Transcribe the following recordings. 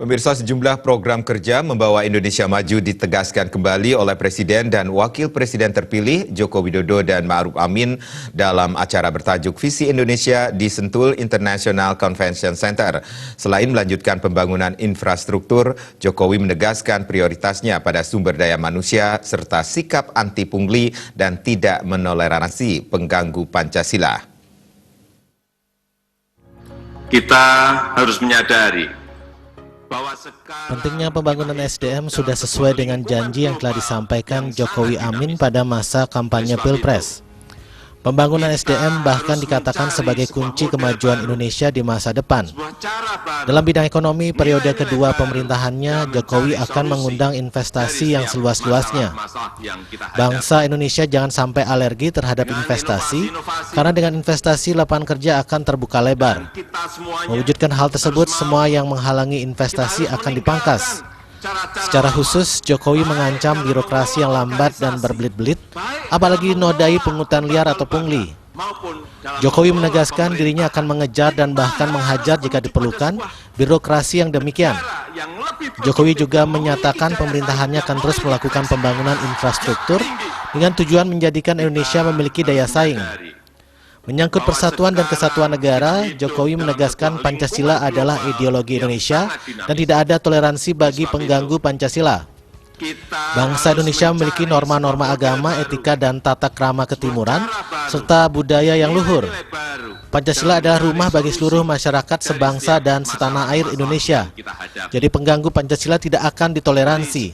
Pemirsa, sejumlah program kerja membawa Indonesia maju ditegaskan kembali oleh Presiden dan Wakil Presiden terpilih Joko Widodo dan Ma'ruf Amin dalam acara bertajuk Visi Indonesia di Sentul International Convention Center. Selain melanjutkan pembangunan infrastruktur, Jokowi menegaskan prioritasnya pada sumber daya manusia serta sikap anti pungli dan tidak menoleransi pengganggu Pancasila. Kita harus menyadari pentingnya pembangunan SDM sudah sesuai dengan janji yang telah disampaikan Jokowi Amin pada masa kampanye Pilpres. Pembangunan SDM bahkan dikatakan sebagai kunci kemajuan Indonesia di masa depan. Dalam bidang ekonomi, periode kedua pemerintahannya, Jokowi akan mengundang investasi yang seluas-luasnya. Bangsa Indonesia jangan sampai alergi terhadap investasi, karena dengan investasi lapangan kerja akan terbuka lebar. Mewujudkan hal tersebut, semua yang menghalangi investasi akan dipangkas. Secara khusus, Jokowi mengancam birokrasi yang lambat dan berbelit-belit, apalagi nodai pungutan liar atau pungli. Jokowi menegaskan dirinya akan mengejar dan bahkan menghajar jika diperlukan birokrasi yang demikian. Jokowi juga menyatakan pemerintahannya akan terus melakukan pembangunan infrastruktur dengan tujuan menjadikan Indonesia memiliki daya saing. Menyangkut persatuan dan kesatuan negara, Jokowi menegaskan Pancasila adalah ideologi Indonesia dan tidak ada toleransi bagi pengganggu Pancasila. Bangsa Indonesia memiliki norma-norma agama, etika, dan tata krama ketimuran, serta budaya yang luhur. Pancasila adalah rumah bagi seluruh masyarakat sebangsa dan setanah air Indonesia. Jadi pengganggu Pancasila tidak akan ditoleransi.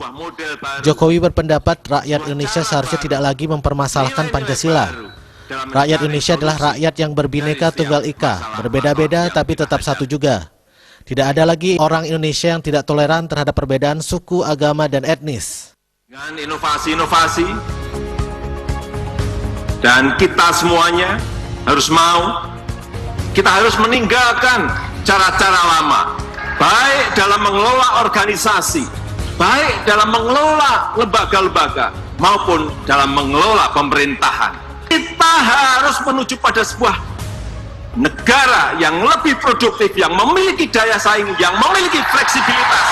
Jokowi berpendapat rakyat Indonesia seharusnya tidak lagi mempermasalahkan Pancasila. Rakyat Indonesia adalah rakyat yang berbineka tunggal ika, berbeda-beda tapi tetap satu juga. Tidak ada lagi orang Indonesia yang tidak toleran terhadap perbedaan suku, agama, dan etnis. Dengan inovasi-inovasi, dan kita semuanya harus kita harus meninggalkan cara-cara lama, baik dalam mengelola organisasi, baik dalam mengelola lembaga-lembaga, maupun dalam mengelola pemerintahan. Kita harus menuju pada sebuah negara yang lebih produktif, yang memiliki daya saing, yang memiliki fleksibilitas.